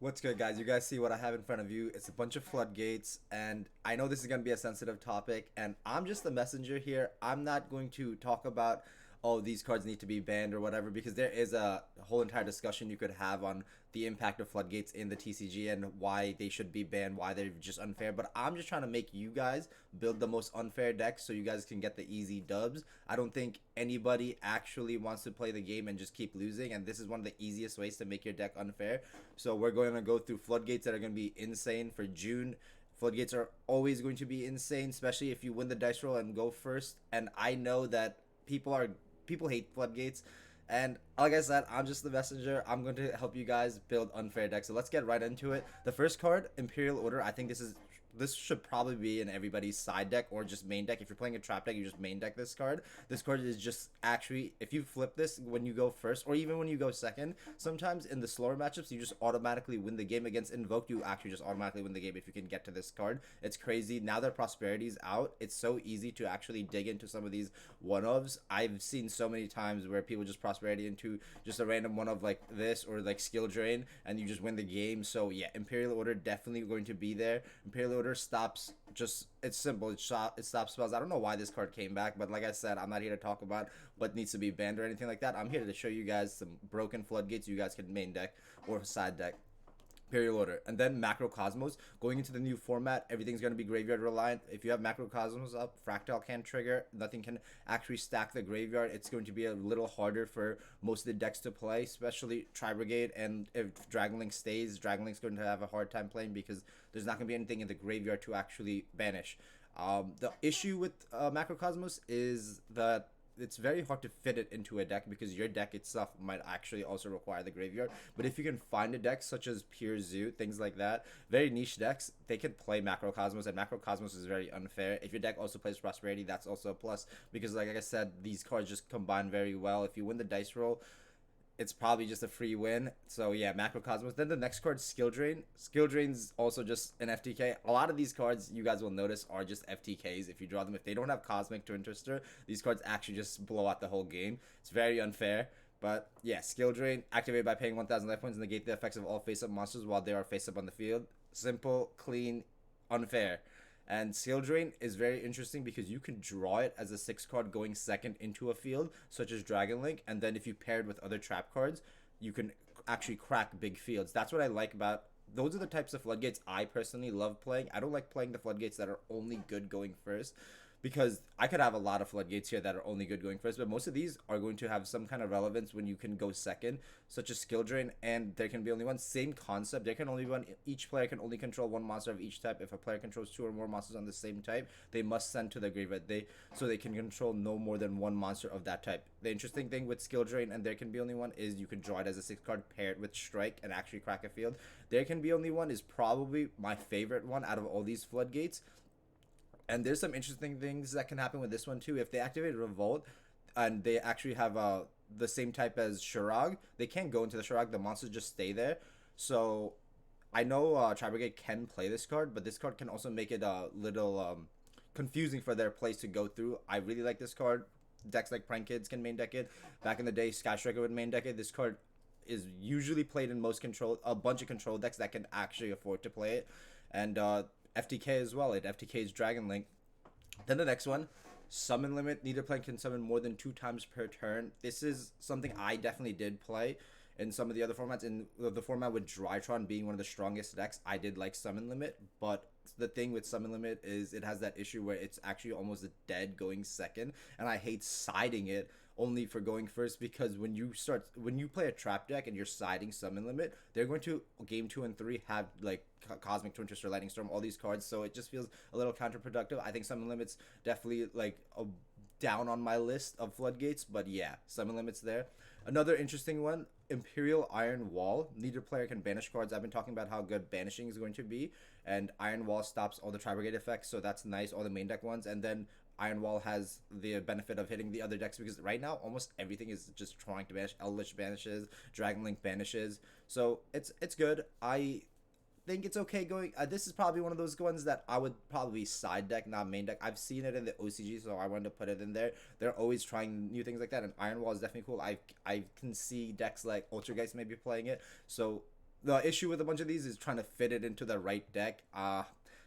What's good, guys? You guys see what I have in front of you. It's a bunch of floodgates, and I know this is going to be a sensitive topic, and I'm just the messenger here. I'm not going to talk about, oh, these cards need to be banned or whatever, because there is a whole entire discussion you could have on the impact of floodgates in the TCG and why they should be banned, why they're just unfair. But I'm just trying to make you guys build the most unfair deck so you guys can get the easy dubs. I don't think anybody actually wants to play the game and just keep losing, and this is one of the easiest ways to make your deck unfair. So we're going to go through floodgates that are going to be insane for June. Floodgates are always going to be insane, especially if you win the dice roll and go first. And I know that people hate floodgates, and like I said, I'm just the messenger. I'm going to help you guys build unfair decks. So let's get right into it. The first card, Imperial Order. I think this should probably be in everybody's side deck or just main deck. If you're playing a trap deck, you just main deck this card. This card is just actually, if you flip this when you go first or even when you go second, sometimes in the slower matchups, you just automatically win the game. Against Invoke, you actually just automatically win the game if you can get to this card. It's crazy. Now that Prosperity's out, it's so easy to actually dig into some of these one-ofs. I've seen so many times where people just Prosperity into just a random one-of like this or like Skill Drain, and you just win the game. So yeah, Imperial Order definitely going to be there. Imperial Order stops, just it's simple, it stops spells. I don't know why this card came back, but like I said, I'm not here to talk about what needs to be banned or anything like that. I'm here to show you guys some broken floodgates you guys can main deck or side deck. Imperial Order. And then Macrocosmos. Going into the new format, everything's going to be graveyard reliant. If you have Macrocosmos up, Fractal can't trigger. Nothing can actually stack the graveyard. It's going to be a little harder for most of the decks to play, especially Tri-Brigade. And if Dragonlink stays, Dragonlink's going to have a hard time playing because there's not going to be anything in the graveyard to actually banish. The issue with Macrocosmos is that it's very hard to fit it into a deck because your deck itself might actually also require the graveyard. But if you can find a deck such as Pure Zoo, things like that, very niche decks, they could play Macrocosmos, and Macrocosmos is very unfair. If your deck also plays Prosperity, that's also a plus because, like I said, these cards just combine very well. If you win the dice roll, it's probably just a free win. So yeah, Macrocosmos. Then the next card, Skill Drain. Skill Drain's also just an FTK. A lot of these cards you guys will notice are just FTKs if you draw them. If they don't have Cosmic Twin Twister, these cards actually just blow out the whole game. It's very unfair. But yeah, Skill Drain, activated by paying 1,000 life points, negate the effects of all face-up monsters while they are face-up on the field. Simple, clean, unfair. And Skill Drain is very interesting because you can draw it as a 6 card going second into a field, such as Dragon Link, and then if you pair it with other trap cards, you can actually crack big fields. That's what I like about. Those are the types of floodgates I personally love playing. I don't like playing the floodgates that are only good going first, because I could have a lot of floodgates here that are only good going first, but most of these are going to have some kind of relevance when you can go second, such as Skill Drain, and there can be only one. Same concept, there can only be one. Each player can only control one monster of each type. If a player controls 2 or more monsters on the same type, they must send to the graveyard. So they can control no more than one monster of that type. The interesting thing with Skill Drain and there can be only one is you can draw it as a 6 card, pair it with Strike, and actually crack a field. There can be only one is probably my favorite one out of all these floodgates. And there's some interesting things that can happen with this one too. If they activate Revolt and they actually have the same type as Shirag, they can't go into the Shirag. The monsters just stay there. So I know Tri-Brigade can play this card, but this card can also make it a little confusing for their plays to go through. I really like this card. Decks like Prank Kids can main deck it. Back in the day, Sky Striker would main deck it. This card is usually played in a bunch of control decks that can actually afford to play it. And FTK as well. It FTK's Dragon Link. Then the next one, Summon Limit. Neither player can summon more than 2 times per turn. This is something I definitely did play in some of the other formats. In the format with Drytron being one of the strongest decks, I did like Summon Limit. But the thing with Summon Limit is it has that issue where it's actually almost dead going second. And I hate siding it only for going first, because when you play a trap deck and you're siding Summon Limit, they're going to game 2 and 3 have like Cosmic Twin Twister, Lightning Storm, all these cards, so it just feels a little counterproductive. I think Summon Limit's definitely like down on my list of floodgates, but yeah, Summon Limit's there. Another interesting one, Imperial Iron Wall. Neither player can banish cards. I've been talking about how good banishing is going to be, and Iron Wall stops all the Tri-Brigade effects, so that's nice, all the main deck ones. And then Iron Wall has the benefit of hitting the other decks, because right now almost everything is just trying to banish. Eldritch banishes, Dragon Link banishes, so it's good. I think it's okay going. This is probably one of those ones that I would probably side deck, not main deck. I've seen it in the OCG, so I wanted to put it in there. They're always trying new things like that, and Iron Wall is definitely cool. I can see decks like Ultra Geist maybe playing it. So The issue with a bunch of these is trying to fit it into the right deck.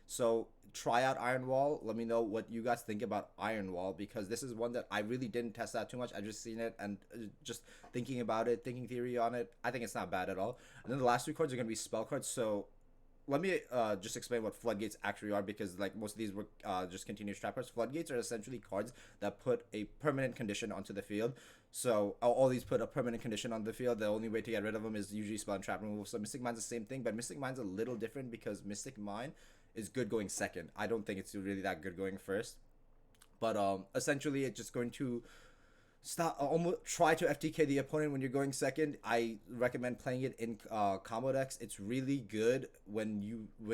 So try out Iron Wall. Let me know what you guys think about Iron Wall, because this is one that I really didn't test out too much. I just seen it and just thinking about it, thinking theory on it. I think it's not bad at all. And then the last 2 cards are gonna be spell cards. So let me just explain what floodgates actually are, because like most of these were just continuous trap cards. Floodgates are essentially cards that put a permanent condition onto the field. So all these put a permanent condition on the field. The only way to get rid of them is usually spell and trap removal. So Mystic Mine's the same thing, but Mystic Mine's a little different because Mystic Mine is good going second. I don't think it's really that good going first. But essentially it's just going to stop almost try to FTK the opponent when you're going second. I recommend playing it in combo decks. It's really good when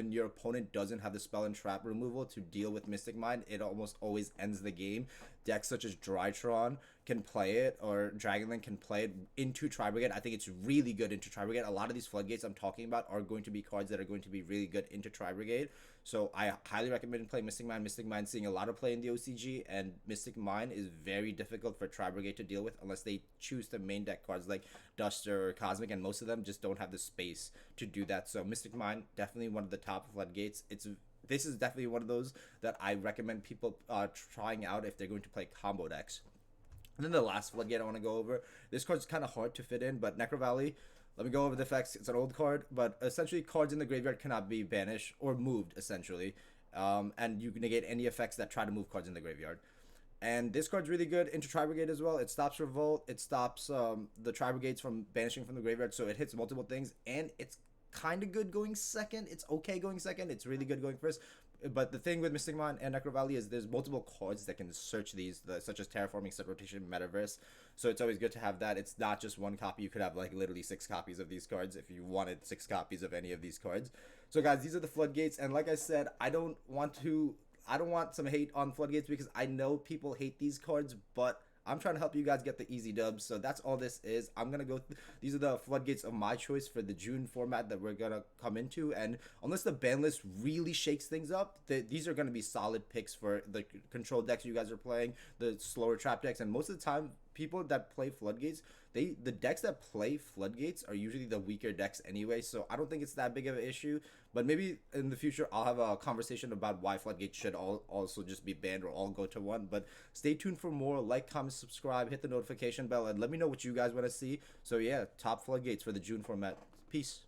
your opponent doesn't have the spell and trap removal to deal with Mystic Mine. It almost always ends the game. Decks such as Drytron can play it, or Dragonlink can play it into Tri-Brigade. I think it's really good into Tri-Brigade. A lot of these floodgates I'm talking about are going to be cards that are going to be really good into Tri-Brigade. So I highly recommend playing Mystic Mine. Mystic Mine seeing a lot of play in the OCG, and Mystic Mine is very difficult for Tri-Brigade to deal with unless they choose to main deck cards like Duster or Cosmic, and most of them just don't have the space to do that. So Mystic Mine, definitely one of the top floodgates. This is definitely one of those that I recommend people trying out if they're going to play combo decks. And then the last floodgate I want to go over. This card's kind of hard to fit in, but Necro Valley. Let me go over the effects. It's an old card, but essentially cards in the graveyard cannot be banished or moved, essentially. And you can negate any effects that try to move cards in the graveyard. And this card's really good into Tri-Brigade as well. It stops Revolt. It stops the Tri-Brigades from banishing from the graveyard, so it hits multiple things. And it's kind of good going second. It's okay going second. It's really good going first. But the thing with Mystic Mine and Necro Valley is there's multiple cards that can search these, such as Terraforming, Set Rotation, Metaverse. So it's always good to have that. It's not just one copy. You could have like literally 6 copies of these cards if you wanted 6 copies of any of these cards. So guys, these are the floodgates. And like I said, I don't want some hate on floodgates because I know people hate these cards, but I'm trying to help you guys get the easy dubs. So that's all this is. I'm going to go these are the floodgates of my choice for the June format that we're going to come into. And unless the ban list really shakes things up, these are going to be solid picks for the control decks you guys are playing, the slower trap decks. And most of the time, people that play floodgates, the decks that play floodgates are usually the weaker decks anyway. So I don't think it's that big of an issue. But maybe in the future, I'll have a conversation about why floodgates should also just be banned or all go to one. But stay tuned for more. Like, comment, subscribe, hit the notification bell, and let me know what you guys want to see. So yeah, top floodgates for the June format. Peace.